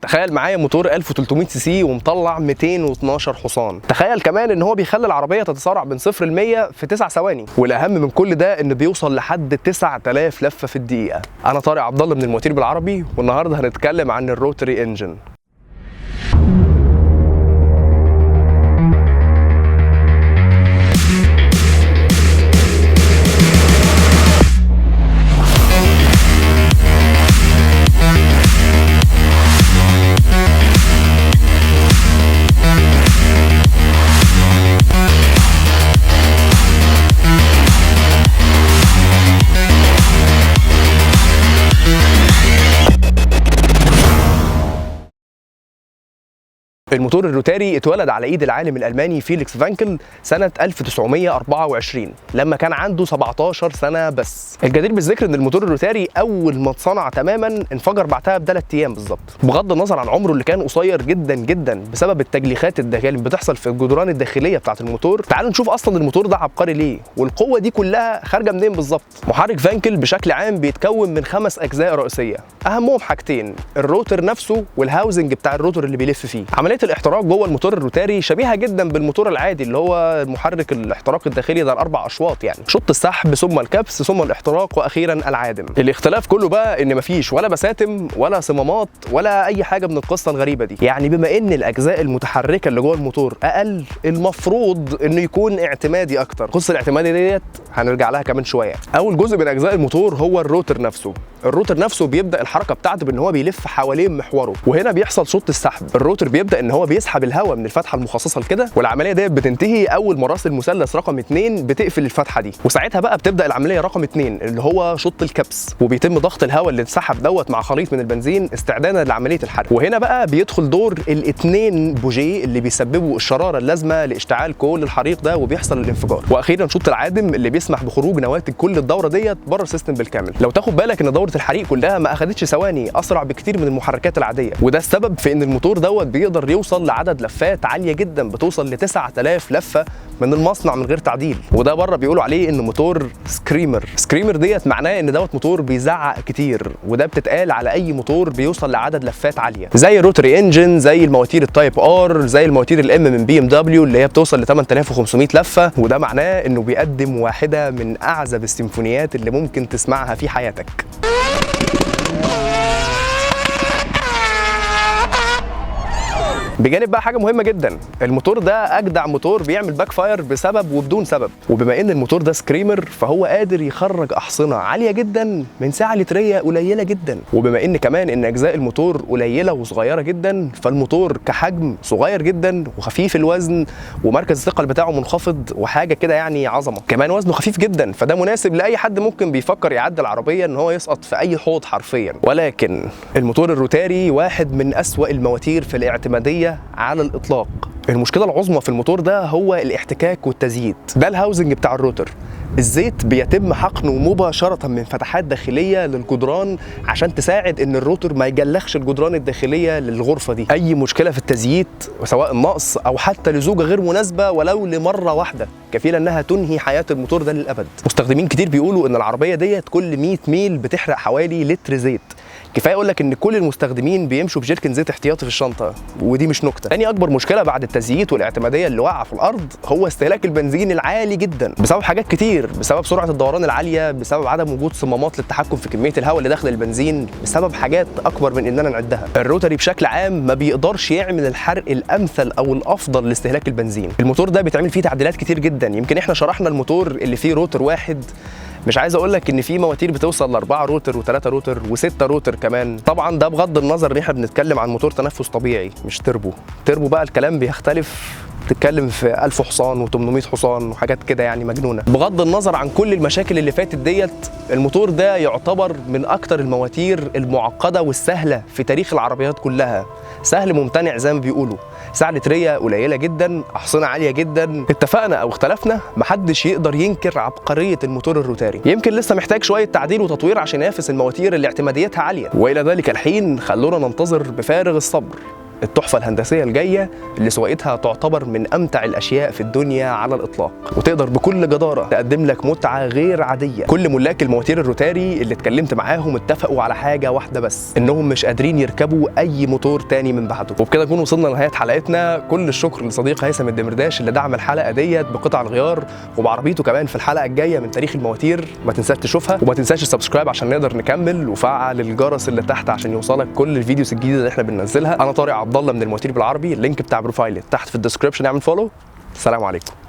تخيل معايا موتور 1300 سي سي ومطلع 212 حصان. تخيل كمان ان هو بيخلي العربيه تتسارع من 0 ل 100 في 9 ثواني، والاهم من كل ده ان بيوصل لحد 9000 لفه في الدقيقه. انا طارق عبد الله من المواتير بالعربي، والنهارده هنتكلم عن الروتري انجن. الموتور الروتاري اتولد على ايد العالم الالماني فيليكس فانكل سنه 1924 لما كان عنده 17 سنه بس. الجدير بالذكر ان الموتور الروتاري اول ما اتصنع تماما انفجر بعدها ب3 ايام بالظبط، بغض النظر عن عمره اللي كان قصير جدا جدا بسبب التجليخات الداخليه اللي بتحصل في الجدران الداخليه بتاعه الموتور. تعالوا نشوف اصلا الموتور ده عبقري ليه، والقوه دي كلها خارجه منين بالظبط. محرك فانكل بشكل عام بيتكون من 5 اجزاء رئيسيه، اهمهم حاجتين: الروتر نفسه والهاوزنج بتاع الروتر اللي بيلف فيه. عمليه الاحتراق جوه الموتور الروتاري شبيهه جدا بالموتور العادي اللي هو محرك الاحتراق الداخلي ده ال4 اشواط، يعني شوط السحب ثم الكبس ثم الاحتراق واخيرا العادم. الاختلاف كله بقى ان مفيش ولا بساتم ولا صمامات ولا اي حاجه من القصه الغريبه دي. يعني بما ان الاجزاء المتحركه اللي جوه الموتور اقل، المفروض انه يكون اعتمادي اكتر. قصه الاعتمادي ديت هنرجع لها كمان شويه. اول جزء من اجزاء الموتور هو الروتر نفسه. الروتر نفسه بيبدا الحركه بتاعته بان هو بيلف حوالين محوره، وهنا بيحصل شوط السحب. الروتر بيبدا ان هو بيسحب الهواء من الفتحه المخصصه لكده، والعمليه ديت بتنتهي اول ما راس المثلث رقم 2 بتقفل الفتحه دي، وساعتها بقى بتبدا العمليه رقم 2 اللي هو شوط الكبس، وبيتم ضغط الهواء اللي اتسحب دوت مع خليط من البنزين استعدادا لعمليه الحرق. وهنا بقى بيدخل دور الاثنين بوجيه اللي بيسببوا الشراره اللازمه لاشتعال كل الحريق ده وبيحصل الانفجار. واخيرا شوط العادم اللي بيسمح بخروج نواتج كل الدوره ديت بره السيستم بالكامل. لو تاخد بالك ان دوره الحريق كلها ما اخدتش ثواني، اسرع بكتير من المحركات العاديه، وده السبب في ان الموتور دوت بيقدر يوصل لعدد لفات عاليه جدا بتوصل ل 9000 لفه من المصنع من غير تعديل. وده بره بيقولوا عليه ان موتور سكريمر. سكريمر ديت معناه ان دوت موتور بيزعق كتير، وده بتتقال على اي موتور بيوصل لعدد لفات عاليه، زي الروتري انجن، زي المواتير التايب ار، زي المواتير الام من بي ام دبليو اللي هي بتوصل ل 8500 لفه. وده معناه انه بيقدم واحده من اعذب السيمفونيات اللي ممكن تسمعها في حياتك. بجانب بقى حاجه مهمه جدا، الموتور ده اجدع موتور بيعمل باك فاير بسبب وبدون سبب. وبما ان الموتور ده سكريمر فهو قادر يخرج احصنه عاليه جدا من سعه لتريه قليله جدا. وبما ان كمان ان اجزاء الموتور قليله وصغيره جدا، فالموتور كحجم صغير جدا وخفيف الوزن ومركز الثقل بتاعه منخفض وحاجه كده يعني عظمه. كمان وزنه خفيف جدا، فده مناسب لاي حد ممكن بيفكر يعدل العربيه ان هو يسقط في اي حوض حرفيا. ولكن الموتور الروتاري واحد من اسوأ المواتير في الاعتماديه على الاطلاق. المشكله العظمى في الموتور ده هو الاحتكاك والتزييت. ده الهاوزنج بتاع الروتر. الزيت بيتم حقنه مباشره من فتحات داخليه للجدران عشان تساعد ان الروتر ما يجلخش الجدران الداخليه للغرفه دي. اي مشكله في التزييت سواء نقص او حتى لزوجه غير مناسبه ولو لمره واحده كفيله انها تنهي حياه الموتور ده للابد. مستخدمين كتير بيقولوا ان العربيه ديت كل 100 ميل بتحرق حوالي لتر زيت. كفايه اقول لك ان كل المستخدمين بيمشوا بجيركن زيت احتياطي في الشنطه، ودي مش نكته. تاني اكبر مشكله بعد التزييت والاعتماديه اللي واقعه في الارض هو استهلاك البنزين العالي جدا بسبب حاجات كتير، بسبب سرعه الدوران العاليه، بسبب عدم وجود صمامات للتحكم في كميه الهواء اللي داخل البنزين، بسبب حاجات اكبر من اننا نعدها. الروتري بشكل عام ما بيقدرش يعمل الحرق الامثل او الافضل لاستهلاك البنزين. الموتور ده بيتعمل فيه تعديلات كتير جدا. يمكن احنا شرحنا الموتور اللي فيه روتر واحد، مش عايز اقول لك ان في مواتير بتوصل ل4 روتر و3 روتر و6 روتر كمان. طبعا ده بغض النظر ان احنا بنتكلم عن موتور تنفس طبيعي مش تربو. تربو بقى الكلام بيختلف، بتتكلم في 1000 حصان و800 حصان وحاجات كده يعني مجنونه. بغض النظر عن كل المشاكل اللي فاتت ديت، الموتور ده يعتبر من اكتر المواتير المعقده والسهله في تاريخ العربيات كلها. سهل ممتنع زي ما بيقولوا، سعه لتريه قليله جدا، احصنه عاليه جدا. اتفقنا او اختلفنا، محدش يقدر ينكر عبقريه الموتور الروتاري. يمكن لسه محتاج شويه تعديل وتطوير عشان ينافس المواتير اللي اعتماديتها عاليه، والى ذلك الحين خلونا ننتظر بفارغ الصبر التحفه الهندسيه الجايه اللي سواقتها تعتبر من امتع الاشياء في الدنيا على الاطلاق، وتقدر بكل جداره تقدم لك متعه غير عاديه. كل ملاك المواتير الروتاري اللي اتكلمت معاهم اتفقوا على حاجه واحده بس، انهم مش قادرين يركبوا اي موتور تاني من بعده. وبكده نكون وصلنا لنهايه حلقتنا. كل الشكر لصديق هيثم الدمرداش اللي دعم الحلقه ديت بقطع الغيار وبعربيته كمان في الحلقه الجايه من تاريخ المواتير. ما تنساش تشوفها، وما تنساش السبسكرايب عشان نقدر نكمل، وفعل الجرس اللي تحت عشان يوصلك كل الفيديوز الجديده اللي احنا بننزلها. انا طارق عبد الله من المواتير بالعربي، اللينك بتاع بروفايلي تحت في الديسكربشن، اعمل فولو. السلام عليكم.